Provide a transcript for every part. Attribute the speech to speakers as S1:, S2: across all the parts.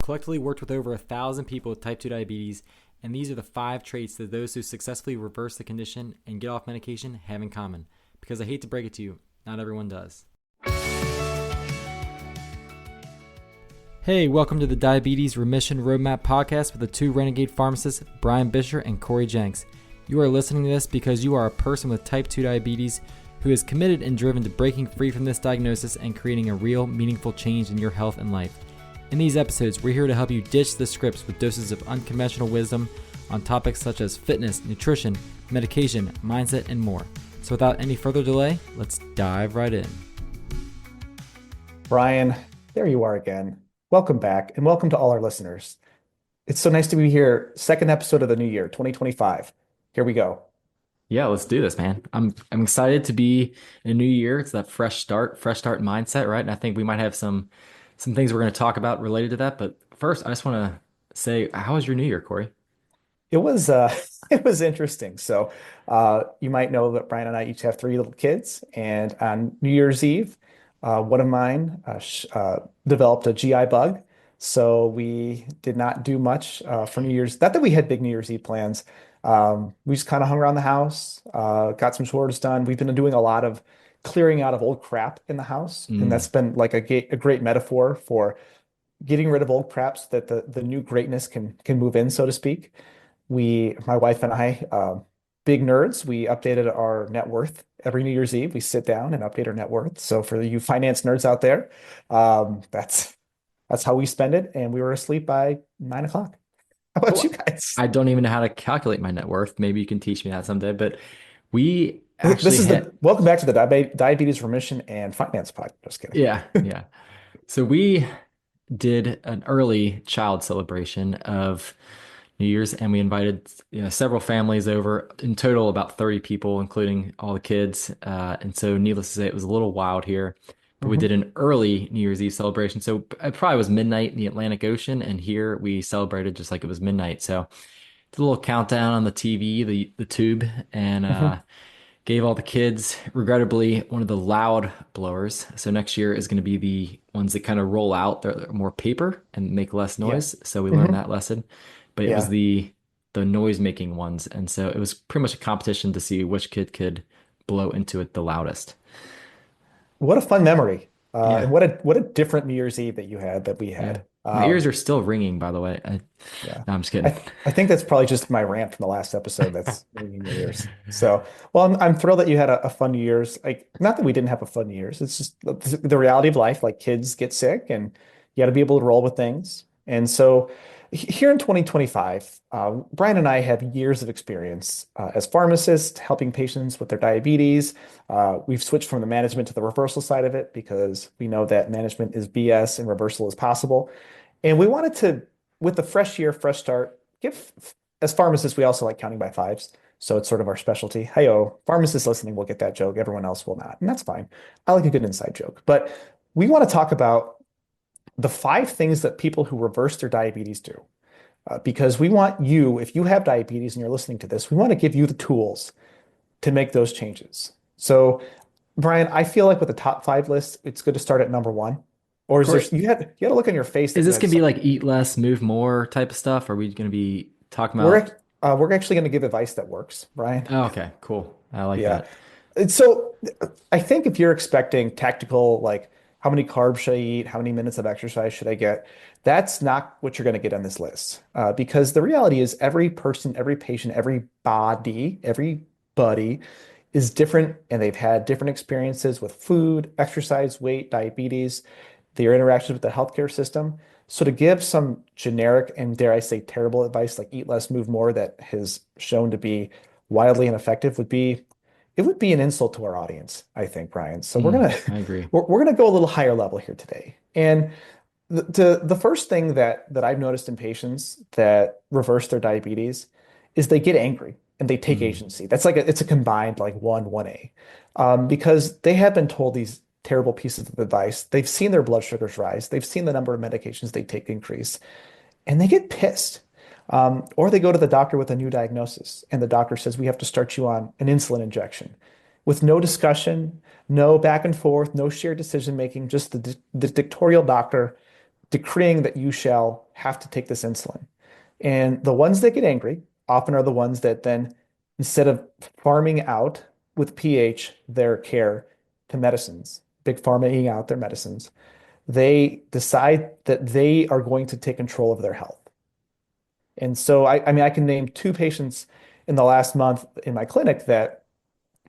S1: collectively worked with over 1,000 people with type 2 diabetes, and these are the 5 traits that those who successfully reverse the condition and get off medication have in common. Because I hate to break it to you, not everyone does. Hey, welcome to the Diabetes Remission Roadmap podcast with the two renegade pharmacists, Brian Bisher and Cory Jenks. You are listening to this because you are a person with type 2 diabetes who is committed and driven to breaking free from this diagnosis and creating a real, meaningful change in your health and life. In these episodes, we're here to help you ditch the scripts with doses of unconventional wisdom on topics such as fitness, nutrition, medication, mindset, and more. So without any further delay, let's dive right in.
S2: Brian, there you are again. Welcome back, and welcome to all our listeners. It's so nice to be here. Second episode of the new year, 2025. Here we go.
S1: Yeah, let's do this, man. I'm excited to be in a new year. It's that fresh start mindset, right? And I think we might have some things we're going to talk about related to that. But first, I just want to say, how was your new year, Cory?
S2: It was it was interesting. So you might know that Brian and I each have 3 little kids, and on New Year's Eve, one of mine developed a GI bug. So we did not do much for New Year's. Not that we had big New Year's Eve plans. We just kind of hung around the house, got some chores done. We've been doing a lot of clearing out of old crap in the house, and that's been like a great metaphor for getting rid of old crap so that the new greatness can move in, so to speak. My wife and I, big nerds, we updated our net worth every New Year's Eve. We sit down and update our net worth. So for you finance nerds out there, that's how we spend it. And we were asleep by 9 o'clock. How about you guys?
S1: I don't even know how to calculate my net worth. Maybe you can teach me that someday. But we actually
S2: welcome back to the Diabetes Remission and Finance podcast. Just kidding.
S1: Yeah. So we did an early child celebration of New Year's, and we invited several families over. In total, about 30 people, including all the kids. And so, needless to say, it was a little wild here. But we did an early New Year's Eve celebration. So it probably was midnight in the Atlantic Ocean, and here we celebrated just like it was midnight. So did a little countdown on the TV, the tube, and gave all the kids, regrettably, one of the loud blowers. So next year is going to be the ones that kind of roll out. They're more paper and make less noise. Yeah. So we learned that lesson. But it was the noise-making ones. And so it was pretty much a competition to see which kid could blow into it the loudest.
S2: What a fun memory. And what a different New Year's Eve that we had.
S1: My ears are still ringing, by the way. No, I'm just kidding.
S2: I think that's probably just my rant from the last episode that's ringing in your ears. So, well, I'm thrilled that you had a fun New Year's. Like, not that we didn't have a fun New Year's. It's just the reality of life. Like, kids get sick, and you got to be able to roll with things. And so here in 2025, Brian and I have years of experience as pharmacists helping patients with their diabetes. We've switched from the management to the reversal side of it because we know that management is BS and reversal is possible. And we wanted to, with the fresh year, fresh start, as pharmacists, we also like counting by fives. So it's sort of our specialty. Hey-oh, pharmacists listening will get that joke. Everyone else will not. And that's fine. I like a good inside joke. But we want to talk about the 5 things that people who reverse their diabetes do. Because we want you, if you have diabetes and you're listening to this, we want to give you the tools to make those changes. So, Brian, I feel like with the top 5 list, it's good to start at number 1. Or is there, you had a look on your face.
S1: Is this going to be like eat less, move more type of stuff? Are we going to be talking about?
S2: We're actually going to give advice that works, Brian.
S1: Oh, okay, cool. I like that.
S2: And so I think if you're expecting tactical, like, how many carbs should I eat? How many minutes of exercise should I get? That's not what you're going to get on this list. Because the reality is every person, every patient, everybody is different, and they've had different experiences with food, exercise, weight, diabetes, their interactions with the healthcare system. So to give some generic and, dare I say, terrible advice like eat less, move more that has shown to be wildly ineffective would be an insult to our audience, I think, Brian. So
S1: I agree.
S2: We're gonna go a little higher level here today. And the first thing that I've noticed in patients that reverse their diabetes is they get angry and they take agency. That's like it's a combined like 1A, because they have been told these terrible pieces of advice. They've seen their blood sugars rise. They've seen the number of medications they take increase, and they get pissed. Or they go to the doctor with a new diagnosis, and the doctor says, we have to start you on an insulin injection with no discussion, no back and forth, no shared decision making, just the dictatorial doctor decreeing that you shall have to take this insulin. And the ones that get angry often are the ones that then, instead of farming out with pH their care to medicines, big pharma eating out their medicines, they decide that they are going to take control of their health. And so, I mean, I can name two patients in the last month in my clinic that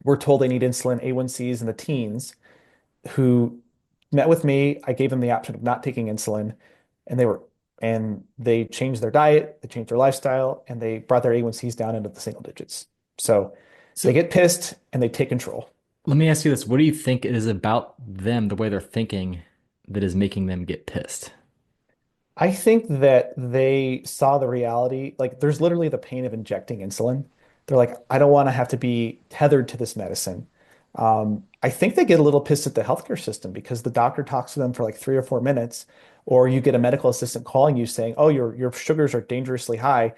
S2: were told they need insulin A1Cs in the teens who met with me. I gave them the option of not taking insulin, and they changed their diet, they changed their lifestyle, and they brought their A1Cs down into the single digits. So they
S1: So
S2: get pissed and they take control.
S1: let me ask you this. What do you think it is about them, the way they're thinking, that is making them get pissed?
S2: I think that they saw the reality, like there's literally the pain of injecting insulin. They're like, I don't want to have to be tethered to this medicine. I think they get a little pissed at the healthcare system because the doctor talks to them for like 3 or 4 minutes, or you get a medical assistant calling you saying, "Oh, your sugars are dangerously high.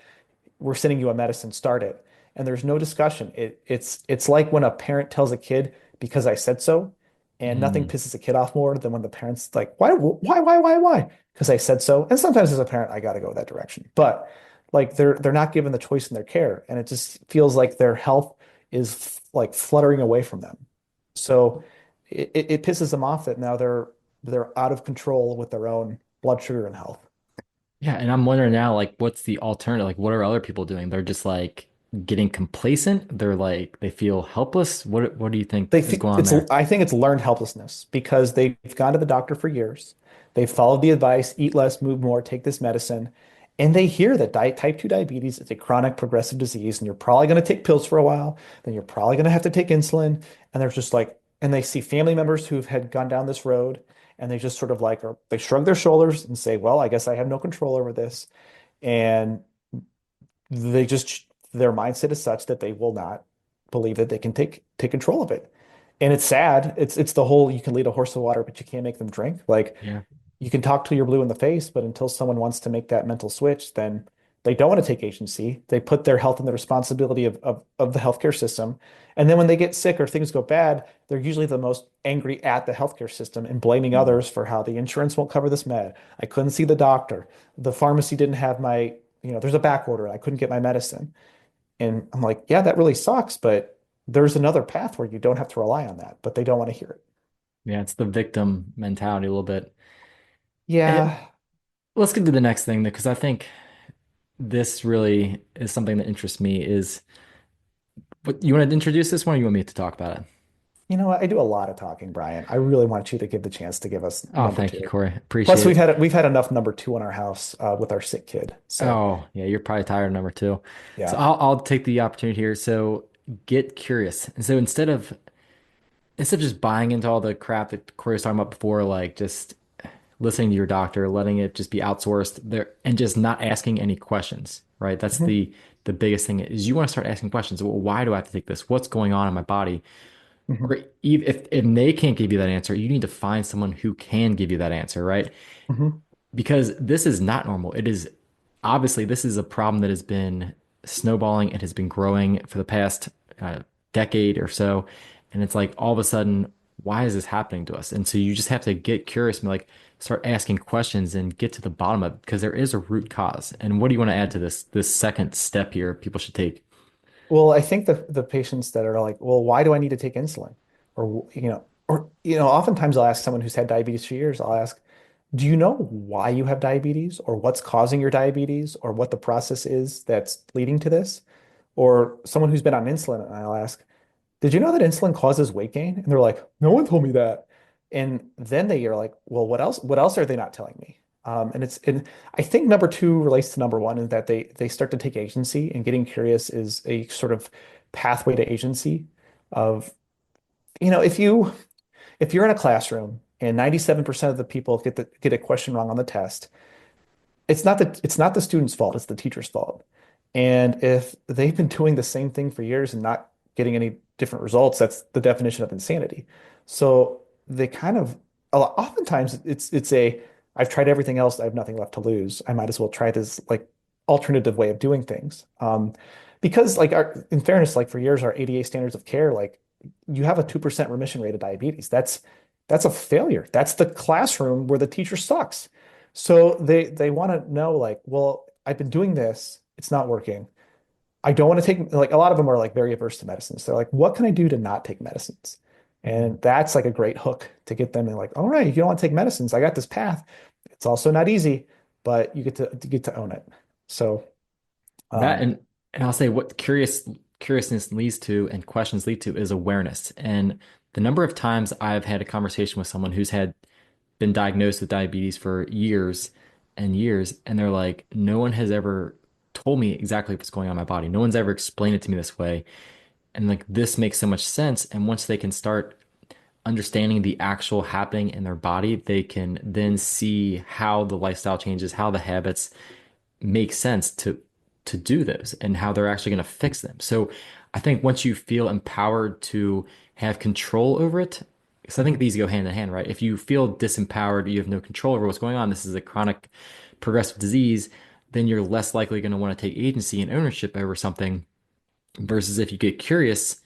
S2: We're sending you a medicine, start it." And there's no discussion. It's like when a parent tells a kid, because I said so, and nothing
S1: Mm,
S2: pisses a kid off more than when the parent's like, why? Because I said so. And sometimes as a parent, I got to go that direction. But like they're not given the choice in their care, and it just feels like their health is like fluttering away from them. So it pisses them off that now they're out of control with their own blood sugar and health.
S1: yeah, and I'm wondering now, like, what's the alternative? Like, what are other people doing? They're just like getting complacent. They're like they feel helpless. What do you think
S2: They
S1: is
S2: feel
S1: going on
S2: it's
S1: there?
S2: I think it's learned helplessness because they've gone to the doctor for years. They've followed the advice, eat less, move more, take this medicine, and they hear that type 2 diabetes is a chronic progressive disease, and you're probably going to take pills for a while, then you're probably going to have to take insulin. And they're just like, and they see family members who've had gone down this road, and they just sort of like, or they shrug their shoulders and say, well, I guess I have no control over this. And they just their mindset is such that they will not believe that they can take control of it. And it's sad. It's the whole you can lead a horse to water, but you can't make them drink. Like
S1: Yeah.
S2: you can talk till you're blue in the face, but until someone wants to make that mental switch, then they don't want to take agency. They put their health in the responsibility of the healthcare system. And then when they get sick or things go bad, they're usually the most angry at the healthcare system and blaming
S1: Mm.
S2: others for how the insurance won't cover this med. I couldn't see the doctor. The pharmacy didn't have my, there's a back order. I couldn't get my medicine. And I'm like, yeah, that really sucks, but there's another path where you don't have to rely on that, but they don't want to hear it.
S1: Yeah, it's the victim mentality a little bit. And
S2: Yeah,
S1: let's get to the next thing because I think this really is something that interests me is what you want to introduce this one or you want me to talk about it?
S2: you know what? I do a lot of talking, Brian. I really want you to give the chance to give us
S1: Oh,
S2: number
S1: thank you,
S2: two.
S1: Corey.
S2: Plus,
S1: Appreciate it.
S2: we've had enough number two in our house with our sick kid. So
S1: Oh, yeah, you're probably tired of number two. So
S2: yeah.
S1: I'll take the opportunity here. So get curious. And so instead of just buying into all the crap that Corey was talking about before, like just listening to your doctor, letting it just be outsourced there and just not asking any questions, right? That's
S2: Hmm.
S1: the biggest thing is you want to start asking questions. Well, why do I have to take this? What's going on in my body?
S2: Hmm.
S1: Or if they can't give you that answer, you need to find someone who can give you that answer, right?
S2: Hmm.
S1: Because this is not normal. It is obviously this is a problem that has been snowballing. It has been growing for the past decade or so, and it's like all of a sudden, why is this happening to us? And so you just have to get curious and like start asking questions and get to the bottom of it because there is a root cause. And what do you want to add to this second step here people should take?
S2: Well, I think the patients that are like, well, why do I need to take insulin? Oftentimes I'll ask someone who's had diabetes for years, I'll ask, do you know why you have diabetes or what's causing your diabetes or what the process is that's leading to this? Or someone who's been on insulin, and I'll ask, did you know that insulin causes weight gain? And they're like, no one told me that. And then they are like, well, what else? What else are they not telling me? And I think number two relates to number one in that they start to take agency and getting curious is a sort of pathway to agency of, if you're in a classroom and 97% of the people get a question wrong on the test, it's not the student's fault, it's the teacher's fault. And if they've been doing the same thing for years and not getting any different results, that's the definition of insanity. So they kind of oftentimes it's a I've tried everything else, I have nothing left to lose. I might as well try this like alternative way of doing things. Because like in fairness, like for years, our ADA standards of care, like you have a 2% remission rate of diabetes. That's a failure. That's the classroom where the teacher sucks. So they want to know like, well, I've been doing this, it's not working. I don't want to take like a lot of them are like very averse to medicines. They're like, what can I do to not take medicines?
S1: Mhm.
S2: And that's like a great hook to get them in like, all right, if you don't want to take medicines, I got this path. It's also not easy, but you get to own it. So
S1: That
S2: um
S1: and I'll say what curiousness leads to and questions lead to is awareness. And the number of times I've had a conversation with someone who's had been diagnosed with diabetes for years and years, and they're like, no one has ever told me exactly what's going on in my body. No one's ever explained it to me this way. And like this makes so much sense. And once they can start understanding the actual happening in their body, they can then see how the lifestyle changes, how the habits make sense to do those and how they're actually going to fix them. So I think once you feel empowered to have control over it, because I think
S2: mhm.
S1: these go hand in hand, right? If you feel disempowered, you have no control over what's going on, this is a chronic progressive disease, then you're less likely going to want to take agency and ownership over something versus if you get curious,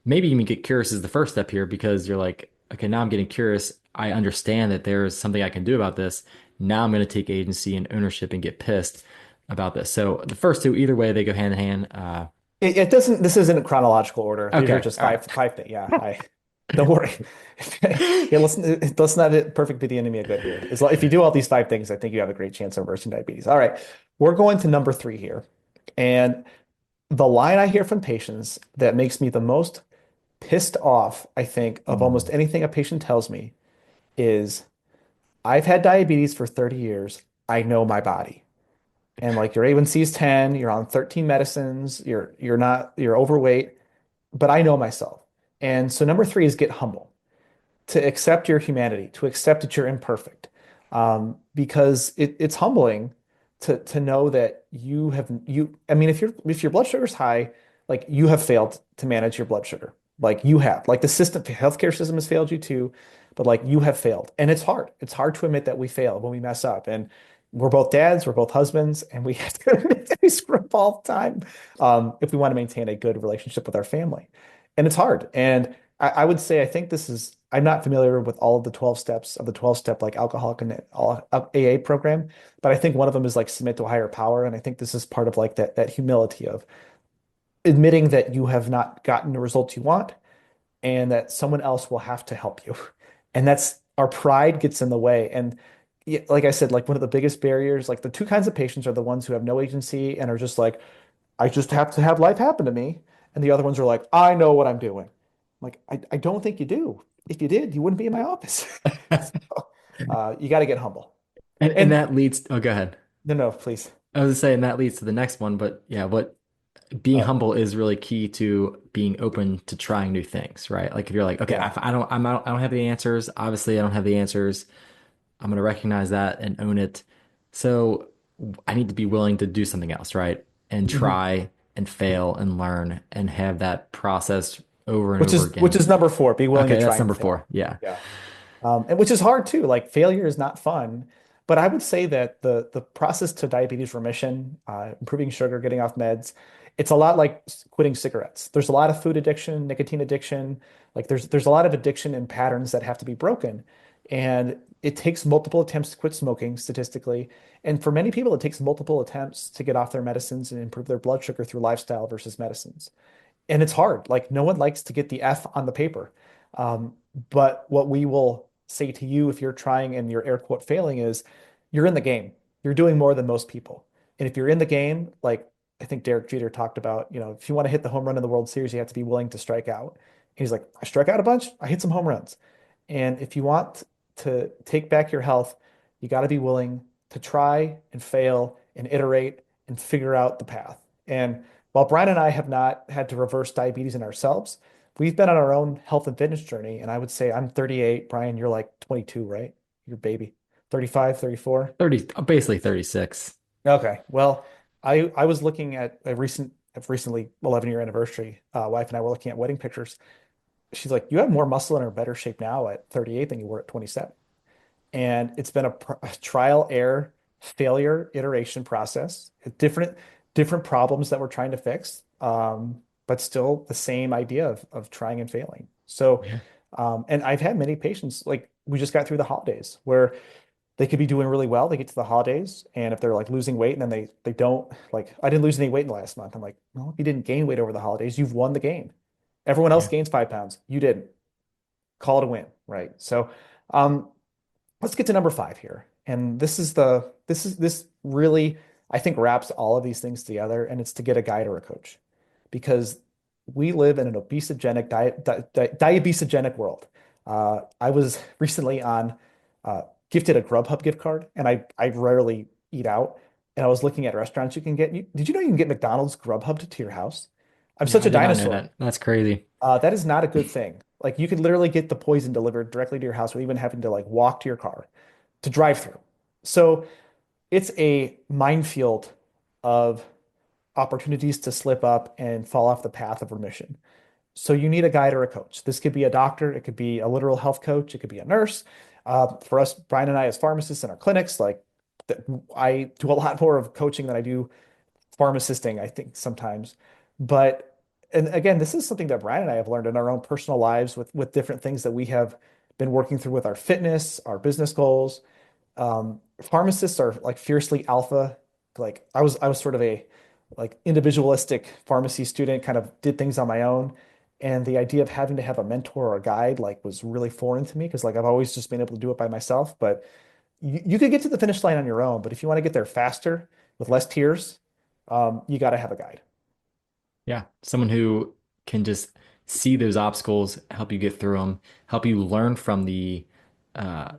S1: maybe even get curious is the first step here because you're like, okay, now I'm getting curious. I understand that there's something I can do about this. Now I'm going to take agency and ownership and get pissed about this. So the first two, either way, they go hand in hand.
S2: It doesn't this isn't in chronological order. These are
S1: Okay,
S2: just
S1: all right.
S2: five things. Yeah, I don't worry. Yeah, let's not hit perfect be the enemy of good here. If you do all these five things, I think you have a great chance of reversing diabetes. All right. We're going to number three here. And the line I hear from patients that makes me the most pissed off, I think, of almost
S1: Mm.
S2: anything a patient tells me is I've had diabetes for 30 years. I know my body. And like your A1C is 10, you're on 13 medicines, you're overweight, but I know myself. And so number three is get humble, to accept your humanity, to accept that you're imperfect. Because it's humbling to know that I mean, if your blood sugar's high, like you have failed to manage your blood sugar. Like you have. Like the healthcare system has failed you too, but like you have failed. And it's hard. It's hard to admit that we fail when we mess up. And we're both dads, we're both husbands, and we have to admit that we screw up all the time if we want to maintain a good relationship with our family. And it's hard. And I would say I think this is I'm not familiar with all of the 12 steps of the 12-step like alcoholic and AA program, but I think one of them is like submit to a higher power. And I think this is part of like that humility of admitting that you have not gotten the results you want and that someone else will have to help you. And that's our pride gets in the way. And like I said, like one of the biggest barriers, like the two kinds of patients are the ones who have no agency and are just like, I just have to have life happen to me. And the other ones are like, I know what I'm doing. Like, I don't think you do. If you did, you wouldn't be in my office. So, you got to get humble.
S1: And
S2: And
S1: that leads, oh, go ahead.
S2: no, no, please.
S1: I was saying that leads to the next one, but yeah, what being
S2: Uh,
S1: humble is really key to being open to trying new things, right? Like if you're like, okay,
S2: yeah.
S1: I don't have the answers. Obviously, I don't have the answers. I'm going to recognize that and own it. So I need to be willing to do something else, right? And
S2: Mhm.
S1: try and fail and learn and have that process over and over
S2: Which
S1: again.
S2: is number four. Be willing to
S1: Okay,
S2: try
S1: that's
S2: and
S1: number
S2: fail.
S1: four. Yeah.
S2: Yeah. And which is hard too. Like failure is not fun. But I would say that the process to diabetes remission, improving sugar, getting off meds, it's a lot like quitting cigarettes. There's a lot of food addiction, nicotine addiction. Like there's a lot of addiction and patterns that have to be broken. And it takes multiple attempts to quit smoking statistically. And for many people, it takes multiple attempts to get off their medicines and improve their blood sugar through lifestyle versus medicines. And it's hard. Like no one likes to get the F on the paper. But what we will say to you if you're trying and you're air quote failing is you're in the game. You're doing more than most people. And if you're in the game, like I think Derek Jeter talked about, if you want to hit the home run in the World Series, you have to be willing to strike out. And he's like, I struck out a bunch, I hit some home runs. And if you want to take back your health, you got to be willing to try and fail and iterate and figure out the path. And while Brian and I have not had to reverse diabetes in ourselves, we've been on our own health and fitness journey. And I would say I'm 38. Brian, you're like 22, right? You're baby. 35, 34.
S1: 30, basically 36.
S2: Okay. Well, I was looking at recently 11-year anniversary. Wife and I were looking at wedding pictures. She's like, you have more muscle and are better shape now at 38 than you were at 27. And it's been a trial, error, failure, iteration process. Different problems that we're trying to fix, but still the same idea of trying and failing. So,
S1: Yeah.
S2: and I've had many patients, like we just got through the holidays where They could be doing really well. They get to the holidays, and if they're like losing weight and then they don't like, I didn't lose any weight in the last month. I'm like, well, if you didn't gain weight over the holidays, you've won the game. Everyone else
S1: Yeah.
S2: gains 5 pounds. You didn't. Call it a win, right? So, um, let's get to number five here. And this really, I think, wraps all of these things together, and it's to get a guide or a coach, because we live in an obesogenic diabesogenic world. I was recently on gifted a Grubhub gift card, and I rarely eat out, and I was looking at restaurants you can get. Did you know you can get McDonald's Grubhubbed to your house? I'm
S1: No,
S2: such
S1: I
S2: a
S1: did not know
S2: dinosaur.
S1: that. That's crazy.
S2: That is not a good thing. Like you could literally get the poison delivered directly to your house without even having to like walk to your car to drive through. So it's a minefield of opportunities to slip up and fall off the path of remission. So you need a guide or a coach. This could be a doctor, it could be a literal health coach, it could be a nurse. For us, Brian and I, as pharmacists in our clinics, like I do a lot more of coaching than I do pharmacisting, I think sometimes. But and again, this is something that Brian and I have learned in our own personal lives with different things that we have been working through with our fitness, our business goals. Pharmacists are like fiercely alpha. Like I was sort of a like individualistic pharmacy student, kind of did things on my own. And the idea of having to have a mentor or a guide like was really foreign to me because like I've always just been able to do it by myself. But you could get to the finish line on your own, but if you want to get there faster with less tears, you got to have a guide.
S1: Yeah. Someone who can just see those obstacles, help you get through them, help you learn from uh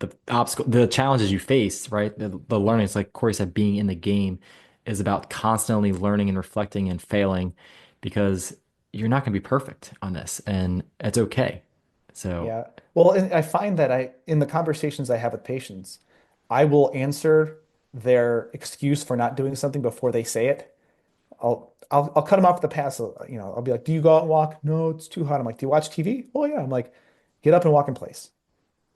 S1: the challenges you face, right? The learning, it's like Corey said, being in the game is about constantly learning and reflecting and failing because you're not going to be perfect on this and it's okay. So,
S2: Yeah. Well, and I find that in the conversations I have with patients, I will answer their excuse for not doing something before they say it. I'll cut them off at the pass. I'll be like, "Do you go out and walk?" "No, it's too hot." I'm like, "Do you watch TV?" "Oh yeah." I'm like, "Get up and walk in place."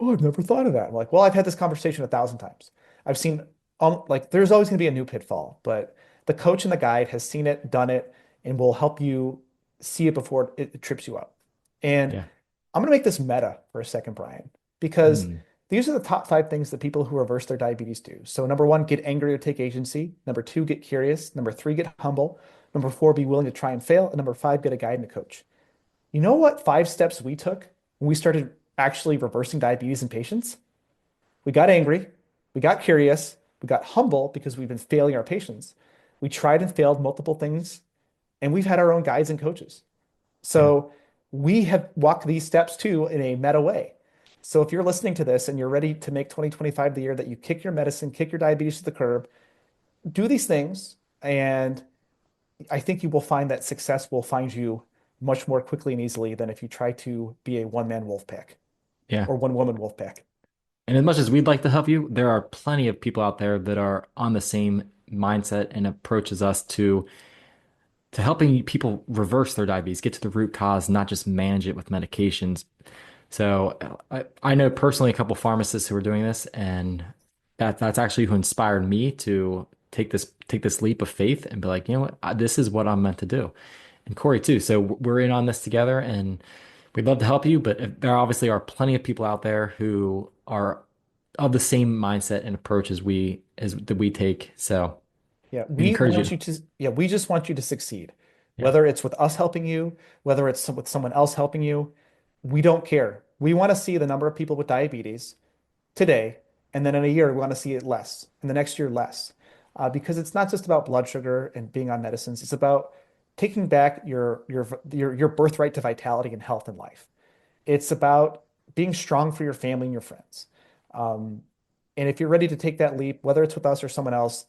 S2: "Oh, I've never thought of that." I'm like, "Well, I've had this conversation 1,000 times. I've seen like there's always going to be a new pitfall, but the coach and the guide has seen it, done it, and will help you see it before it trips you up." And
S1: yeah.
S2: I'm going to make this meta for a second, Brian, because
S1: Hmm.
S2: these are the top five things that people who reverse their diabetes do. So, number one, get angry or take agency. Number two, get curious. Number three, get humble. Number four, be willing to try and fail. And number five, get a guide and a coach. You know what 5 steps we took when we started actually reversing diabetes in patients? We got angry, we got curious, we got humble because we've been failing our patients. We tried and failed multiple things, and we've had our own guides and coaches.
S1: Yeah.
S2: So we have walked these steps too in a meta way. So if you're listening to this and you're ready to make 2025 the year that you kick your medicine, kick your diabetes to the curb, do these things. And I think you will find that success will find you much more quickly and easily than if you try to be a one man wolf pack
S1: Yeah.
S2: or one woman wolf pack.
S1: And as much as we'd like to help you, there are plenty of people out there that are on the same mindset and approaches us to helping people reverse their diabetes, get to the root cause, not just manage it with medications. So I know personally a couple pharmacists who are doing this, and that's actually who inspired me to take this leap of faith and be like, you know what, this is what I'm meant to do. And Corey too. So we're in on this together, and we'd love to help you. But there obviously are plenty of people out there who are of the same mindset and approach as that we take. So
S2: Yeah,
S1: we
S2: we
S1: encourage you
S2: want
S1: to,
S2: you to, yeah, we just want you to succeed.
S1: yeah,
S2: Whether it's with us helping you, whether it's with someone else helping you, we don't care. We want to see the number of people with diabetes today, and then in a year, we want to see it less, and the next year less. Because it's not just about blood sugar and being on medicines, it's about taking back your birthright to vitality and health in life. It's about being strong for your family and your friends. Um, and if you're ready to take that leap, whether it's with us or someone else,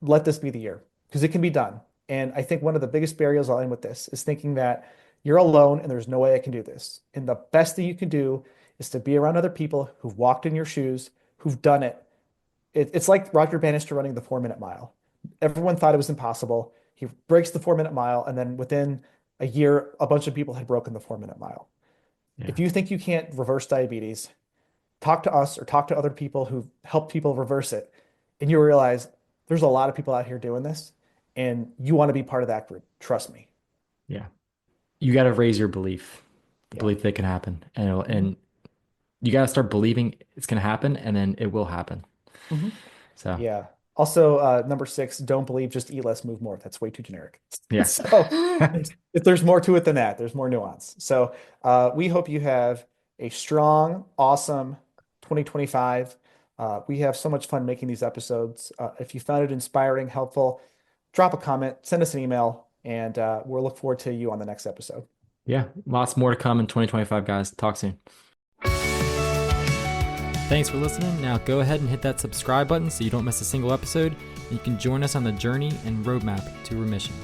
S2: let this be the year because it can be done. And I think one of the biggest barriers I'll end with this is thinking that you're alone and there's no way I can do this. And the best thing you can do is to be around other people who've walked in your shoes, who've done it. It's like Roger Bannister running the 4 minute mile. Everyone thought it was impossible. He breaks the 4 minute mile, and then within a year, a bunch of people had broken the 4 minute mile.
S1: yeah,
S2: If you think you can't reverse diabetes, talk to us or talk to other people who've helped people reverse it, and you realize there's a lot of people out here doing this, and you want to be part of that group. Trust me.
S1: yeah. You got to raise your belief, the
S2: Yeah.
S1: belief that it can happen, and
S2: Mhm.
S1: you got to start believing it's going to happen, and then it will happen.
S2: Hmm.
S1: So,
S2: Yeah. Also, number six, don't believe, just eat less, move more. That's way too generic.
S1: yeah.
S2: So if there's more to it than that, there's more nuance. So we hope you have a strong, awesome 2025. We have so much fun making these episodes. If you found it inspiring, helpful, drop a comment, send us an email, and we'll look forward to you on the next episode.
S1: Yeah. Lots more to come in 2025, guys. Talk soon. Thanks for listening. Now go ahead and hit that subscribe button so you don't miss a single episode. And you can join us on the journey and roadmap to remission.